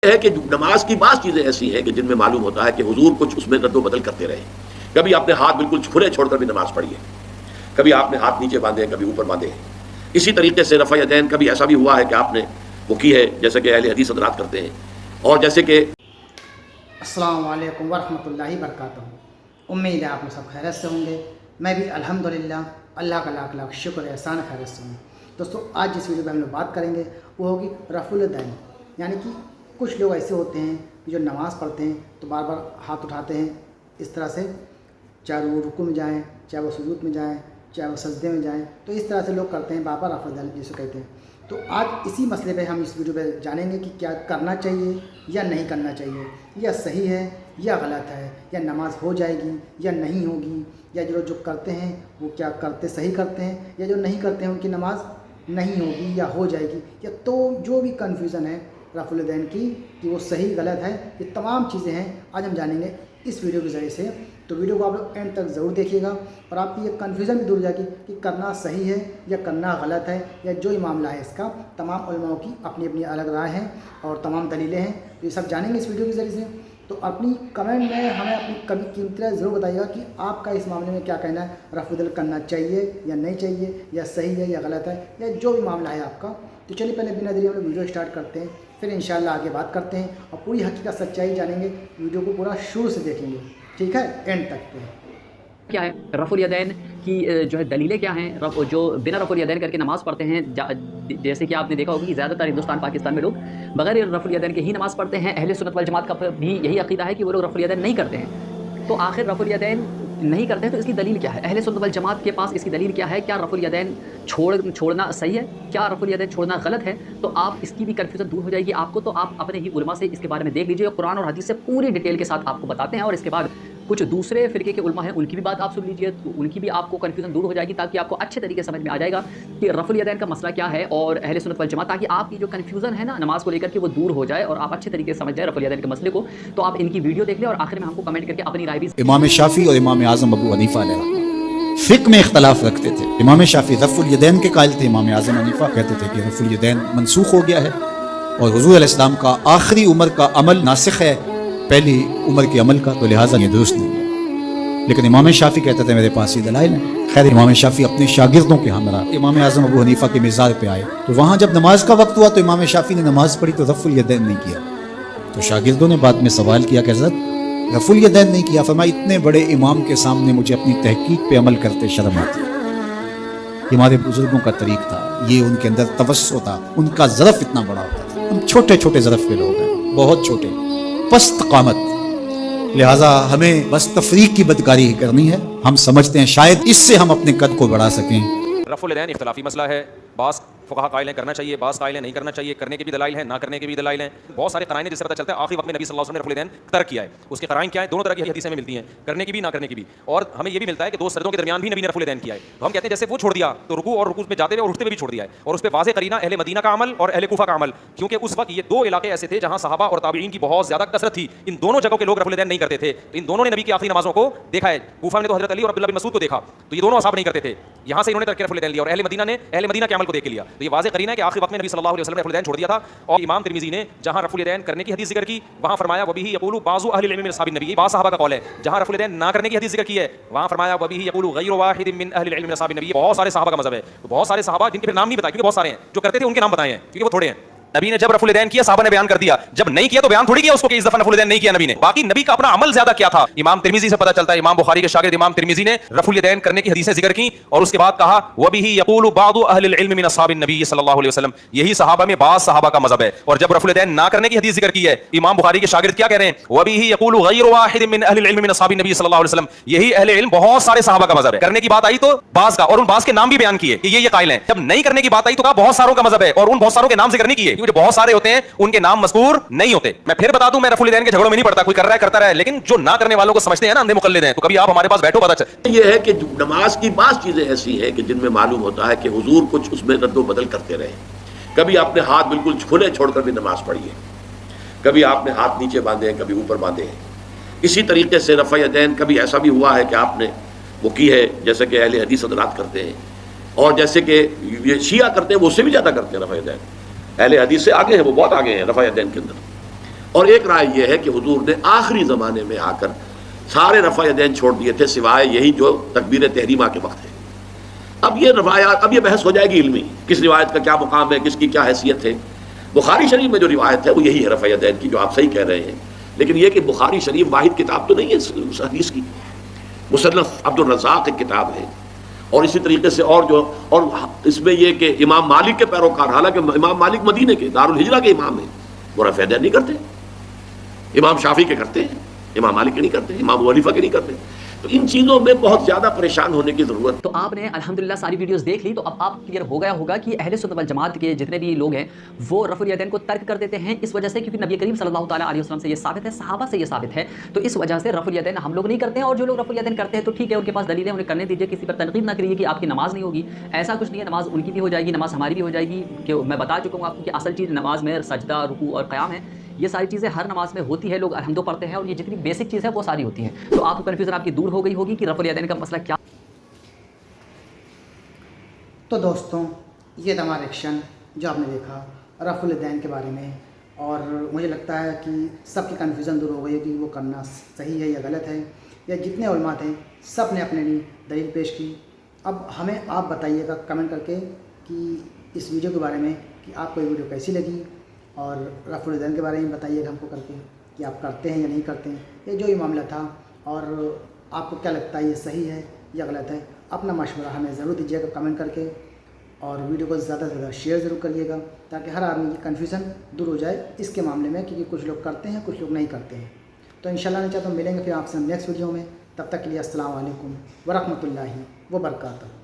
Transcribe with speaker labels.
Speaker 1: ہے کہ نماز کی بعض چیزیں ایسی ہیں کہ جن میں معلوم ہوتا ہے کہ حضور کچھ اس میں رد و بدل کرتے رہے. کبھی آپ نے ہاتھ بالکل کھلے چھوڑ کر بھی نماز پڑھی ہے, کبھی آپ نے ہاتھ نیچے باندھے ہیں, کبھی اوپر باندھے ہیں. اسی طریقے سے رفع یدین کبھی ایسا بھی ہوا ہے کہ آپ نے وہ کی ہے جیسے کہ اہل حدیث حضرات کرتے ہیں. اور جیسے کہ
Speaker 2: السلام علیکم ورحمۃ اللہ وبرکاتہ. امید ہے آپ لوگ سب خیریت سے ہوں گے. میں بھی الحمدللہ اللہ کا لاکھ لاکھ شکر احسان خیریت سے ہوں. دوستو آج جس ویڈیو میں ہم لوگ بات کریں گے وہ ہوگی رفع الیدین. یعنی کہ کچھ لوگ ایسے ہوتے ہیں کہ جو نماز پڑھتے ہیں تو بار بار ہاتھ اٹھاتے ہیں اس طرح سے, چاہے وہ رکوع میں جائیں, چاہے وہ سجود میں جائیں, چاہے وہ سجدے میں جائیں, تو اس طرح سے لوگ کرتے ہیں بار بار رفع الیدین جسے کہتے ہیں. تو آج اسی مسئلے پہ ہم اس ویڈیو پہ جانیں گے کہ کیا کرنا چاہیے یا نہیں کرنا چاہیے, یا صحیح ہے یا غلط ہے, یا نماز ہو جائے گی یا نہیں ہوگی, یا جو کرتے ہیں وہ کیا کرتے صحیح کرتے ہیں, یا جو نہیں کرتے ہیں ان کی نماز نہیں ہوگی یا ہو جائے گی, یا تو جو بھی کنفیوژن ہے رفع الیدین کی کہ وہ صحیح غلط ہے, یہ تمام چیزیں ہیں آج ہم جانیں گے اس ویڈیو کے ذریعے سے. تو ویڈیو کو آپ لوگ اینڈ تک ضرور دیکھیے گا اور آپ کی یہ کنفیوژن بھی دور ہو جائے گی کہ کرنا صحیح ہے یا کرنا غلط ہے, یا جو معاملہ ہے اس کا. تمام علماء کی اپنی اپنی الگ رائے ہیں اور تمام دلیلیں ہیں, تو یہ سب جانیں گے اس ویڈیو کے ذریعے سے. تو اپنی کمنٹ میں ہمیں اپنی کمی قیمتی رائے ضرور بتائیے گا کہ آپ کا اس معاملے میں کیا کہنا ہے, رفع الیدین کرنا چاہیے یا نہیں چاہیے, یا صحیح ہے یا غلط ہے, یا جو بھی معاملہ ہے آپ کا. تو چلیے پہلے بنا دیری ہم لوگ ویڈیو اسٹارٹ کرتے ہیں, پھر انشاءاللہ آگے بات کرتے ہیں اور پوری حقیقت سچائی جانیں گے. ویڈیو کو پورا شروع سے دیکھیں گے, ٹھیک ہے, اینڈ تک پہ.
Speaker 3: کیا ہے رفع الیدین کی جو ہے دلیلیں کیا ہیں. جو بنا رفع الیدین کر کے نماز پڑھتے ہیں, جیسے کہ آپ نے دیکھا ہوگا کہ زیادہ تر ہندوستان پاکستان میں لوگ بغیر رفع الیدین کے ہی نماز پڑھتے ہیں. اہل سنت والجماعت کا بھی یہی عقیدہ ہے کہ وہ لوگ رفع الیدین نہیں کرتے ہیں. تو آخر رفع الیدین نہیں کرتے ہیں تو اس کی دلیل کیا ہے؟ اہل سنت والجماعت کے پاس اس کی دلیل کیا ہے؟ کیا رفع الیدین چھوڑنا صحیح ہے, کیا رفع الیدین چھوڑنا غلط ہے؟ تو آپ اس کی بھی کنفیوژن دور ہو جائے گی آپ کو. تو آپ اپنے ہی علماء سے اس کے بارے میں دیکھ لیجیے, قرآن اور حدیث سے پوری ڈیٹیل کے ساتھ آپ کو بتاتے ہیں. اور اس کے بعد کچھ دوسرے فرقے کے علماء ہیں, ان کی بھی بات آپ سن لیجیے, تو ان کی بھی آپ کو کنفیوژن دور ہو جائے گی, تاکہ آپ کو اچھے طریقے سے سمجھ میں آ جائے گا کہ رفع الیدین کا مسئلہ کیا ہے اور اہل سنت والجماعت, تاکہ آپ کی جو کنفیوژن ہے نا نماز کو لے کر کے وہ دور ہو جائے اور آپ اچھے طریقے سے سمجھ جائیں رفع الیدین کے مسئلے کو. تو آپ ان کی ویڈیو دیکھ لیں اور آخر میں ہم کو کمنٹ کر کے اپنی رائے بھی.
Speaker 4: امام شافعی اور امام اعظم ابو حنیفہ علیہ رحمۃ فقہ میں اختلاف رکھتے تھے. امام شافعی رفع الیدین کے قائل تھے, امام اعظم حنیفہ کہتے تھے کہ رفع الیدین منسوخ ہو گیا ہے اور حضور علیہ السلام کا آخری عمر کا عمل ناسخ ہے پہلی عمر کے عمل کا, تو لہٰذا یہ درست نہیں ہے. لیکن امام شافعی کہتے تھے میرے پاس یہ دلائل ہیں. خیر, امام شافعی اپنے شاگردوں کے ہمراہ امام اعظم ابو حنیفہ کے مزار پہ آئے, تو وہاں جب نماز کا وقت ہوا تو امام شافعی نے نماز پڑھی تو رفع الیدین نہیں کیا. تو شاگردوں نے بعد میں سوال کیا کہ حضرت رفع الیدین نہیں کیا. فرمایا اتنے بڑے امام کے سامنے مجھے اپنی تحقیق پہ عمل کرتے شرم آتی. یہ ہمارے بزرگوں کا طریق تھا, یہ ان کے اندر توسع تھا, ان کا ظرف اتنا بڑا ہوتا تھا. ہم چھوٹے چھوٹے ظرف کے لوگ ہیں, بہت چھوٹے, پست قامت. لہٰذا ہمیں بس تفریق کی بدکاری ہی کرنی ہے. ہم سمجھتے ہیں شاید اس سے ہم اپنے قد کو بڑھا سکیں.
Speaker 5: رفع الیدین اختلافی مسئلہ ہے. بعض فقہا قائل ہیں کرنا چاہیے, بعض قائل ہیں نہیں کرنا چاہیے. کرنے کے بھی دلائل ہیں, نہ کرنے کے بھی دلائل ہیں. بہت سارے قرائن جس سے پتہ چلتا ہے آخری وقت میں نبی صلی اللہ علیہ وسلم نے رفع الیدین ترک کیا ہے. اس کے قرائن کیا ہیں؟ دونوں طرح کی حدیثیں میں ملتی ہیں, کرنے کی بھی نہ کرنے کی بھی. اور ہمیں یہ بھی ملتا ہے کہ دو سردوں کے درمیان بھی نبی نے رفع الیدین کیا ہے. تو ہم کہتے ہیں جیسے وہ چھوڑ دیا تو رکوع اور رکوع میں جاتے ہوئے اور اٹھتے ہوئے بھی چھوڑ دیا ہے. اور اس پہ واضح قرینہ اہل مدینہ کا عمل اور اہل کوفہ کا عمل, کیونکہ اس وقت یہ دو علاقے ایسے تھے جہاں صحابہ اور تابعین کی بہت زیادہ کثرت تھی. ان دونوں جگہوں کے لوگ رفع الیدین نہیں کرتے تھے. تو ان دونوں نے نبی کی آخری نمازوں کو دیکھا ہے. کوفہ نے تو حضرت علی اور عبداللہ بن مسعود کو دیکھا, تو یہ دونوں اصحاب نہیں کرتے تھے. یہاں سے انہوں نے ترک رفع الیدین لیا, اور اہل مدینہ نے اہل مدینہ کے عمل کو دیکھ لیا. تو یہ واضح قرینہ ہے کہ آخری وقت میں نبی صلی اللہ علیہ وسلم نے رفع الیدین چھوڑ دیا تھا. اور امام ترمذی نے جہاں رفع الیدین کرنے کی حدیث ذکر کی وہاں فرمایا وبہ یقول بعض اہل العلم من اصحاب النبی, یہ بعض صحابہ کا قول ہے. جہاں رفع الیدین نہ کرنے کی حدیث ذکر کی ہے وہاں فرمایا وبہ یقول غیر واحد من اہل العلم من اصحاب النبی, بہت سارے صحابہ کا مذہب ہے. تو بہت سارے صحابہ جن کے پھر نام نہیں بتائے, کیونکہ بہت سارے ہیں جو کرتے تھے ان کے نام بتائے ہیں کیونکہ وہ تھوڑے ہیں. نبی نے جب رفع الیدین کیا صحابہ نے بیان کر دیا, جب نہیں کیا تو بیان تھوڑی کیا اس کو کہ اس دفعہ رفع الیدین نہیں کیا نبی نے. باقی نبی کا اپنا عمل زیادہ کیا تھا. امام ترمذی سے پتہ چلتا ہے, امام بخاری کے شاگرد امام ترمذی نے رفع الیدین کرنے کی حدیثیں ذکر کی اور اس کے بعد کہا وبہ یقول بعض اہل العلم من اصحاب النبی صلی اللہ علیہ وسلم, یہی صحابہ میں بعض صحابہ کا مذہب ہے. اور جب رفع الیدین نہ کرنے کی حدیث ذکر کی ہے امام بخاری کے شاگرد کیا کہہ رہے ہیں وبہ یقول غیر واحد من اہل العلم من اصحاب النبی صلی اللہ علیہ وسلم, یہی اہل علم بہت سارے صحابہ کا مذہب ہے. کرنے کی بات آئی تو بعض کا, اور ان بعض کے نام بھی بیان کیے کہ یہ قائل ہیں. جب نہیں کرنے کی بات آئی تو کہا بہت ساروں کا مذہب ہے, اور ان بہت ساروں کے نام ذکر نہیں کیے, کیونکہ بہت سارے ہوتے ہیں ان کے نام مذکور نہیں ہوتے. میں پھر بتا دوں, میں رفع الیدین کے جھگڑوں میں نہیں پڑتا, کوئی کر رہا ہے کرتا رہا ہے, لیکن جو نہ کرنے والوں کو سمجھتے ہیں نا اندھے مقلد ہیں, تو کبھی آپ ہمارے پاس بیٹھو پتہ چلے.
Speaker 1: یہ ہے کہ نماز کی بعض چیزیں ایسی ہیں کہ جن میں معلوم ہوتا ہے کہ حضور کچھ اس میں رد و بدل کرتے رہے. کبھی آپ نے ہاتھ بالکل کھلے چھوڑ کر بھی نماز پڑھی ہے, کبھی آپ نے ہاتھ نیچے باندھے ہیں, کبھی اوپر باندھے ہیں. اسی طریقے سے رفع الیدین کبھی ایسا بھی ہوا ہے کہ آپ نے وہ کی ہے جیسے کہ اہل حدیث حضرات کرتے ہیں, اور جیسے کہ یہ شیعہ کرتے ہیں وہ اس سے بھی زیادہ کرتے ہیں. رفع الیدین اہل حدیث سے آگے ہیں, وہ بہت آگے ہیں رفع الیدین کے اندر. اور ایک رائے یہ ہے کہ حضور نے آخری زمانے میں آ کر سارے رفع یدین چھوڑ دیے تھے سوائے یہی جو تکبیر تحریمہ کے وقت ہے. اب یہ روایات، اب یہ بحث ہو جائے گی علمی، کس روایت کا کیا مقام ہے، کس کی کیا حیثیت ہے. بخاری شریف میں جو روایت ہے وہ یہی ہے رفع یدین کی، جو آپ صحیح کہہ رہے ہیں. لیکن یہ کہ بخاری شریف واحد کتاب تو نہیں ہے اس حدیث کی. مصنف عبد الرزاق ایک کتاب ہے، اور اسی طریقے سے اور اس میں یہ کہ امام مالک کے پیروکار، حالانکہ امام مالک مدینے کے دارالہجرہ کے امام ہیں، وہ رفع یدین نہیں کرتے. امام شافعی کے کرتے ہیں، امام مالک کے نہیں کرتے، امام ابو حنیفہ کے نہیں کرتے. تو ان چیزوں میں بہت زیادہ پریشان ہونے کی ضرورت.
Speaker 3: تو آپ نے الحمدللہ ساری ویڈیوز دیکھ لی، تو اب آپ کلیئر ہو گیا ہوگا کہ اہل سنت والجماعت کے جتنے بھی لوگ ہیں وہ رفع الیدین کو ترک کر دیتے ہیں اس وجہ سے کیونکہ نبی کریم صلی اللہ تعالیٰ علیہ وسلم سے یہ ثابت ہے، صحابہ سے یہ ثابت ہے. تو اس وجہ سے رفع الیدین ہم لوگ نہیں کرتے ہیں، اور جو لوگ رفع الیدین کرتے ہیں تو ٹھیک ہے، ان کے پاس دلیل ہے، انہیں کرنے دیجیے. کسی پر تنقید نہ کریے کہ آپ کی نماز نہیں ہوگی. ایسا کچھ نہیں ہے، نماز ان کی بھی ہو جائے گی، نماز ہماری بھی ہو جائے گی. کہ میں بتا چکا ہوں آپ کو کہ اصل چیز نماز میں سجدہ، رکوع اور قیام ہے. یہ ساری چیزیں ہر نماز میں ہوتی ہے، لوگ الحمدو پڑھتے ہیں، اور یہ جتنی بیسک چیز ہے وہ ساری ہوتی ہیں. تو آپ کو کنفیوژن آپ کی دور ہو گئی ہوگی کہ رفع الیدین کا مسئلہ کیا.
Speaker 2: تو دوستوں، یہ تھا ہمارا ایکشن جو آپ نے دیکھا رفع الیدین کے بارے میں، اور مجھے لگتا ہے کہ سب کی کنفیوژن دور ہو گئی کہ وہ کرنا صحیح ہے یا غلط ہے، یا جتنے علماء تھے سب نے اپنے لیے دلیل پیش کی. اب ہمیں آپ بتائیے گا کمنٹ کر کے کہ اس ویڈیو کے بارے میں کہ آپ کو یہ ویڈیو کیسی لگی، اور رفع الیدین کے بارے میں بتائیے گا ہم کو کر کے کہ آپ کرتے ہیں یا نہیں کرتے ہیں. یہ جو یہ معاملہ تھا، اور آپ کو کیا لگتا ہے یہ صحیح ہے یا غلط ہے، اپنا مشورہ ہمیں ضرور دیجیے گا کمنٹ کر کے. اور ویڈیو کو زیادہ سے زیادہ شیئر ضرور کریے گا تاکہ ہر آدمی کی کنفیوژن دور ہو جائے اس کے معاملے میں، کیونکہ کچھ لوگ کرتے ہیں کچھ لوگ نہیں کرتے ہیں. تو انشاءاللہ نہیں چاہتا ہم ملیں گے پھر آپ سے نیکسٹ ویڈیو میں. تب تک کے لیے السلام علیکم ورحمۃ اللہ وبرکاتہ.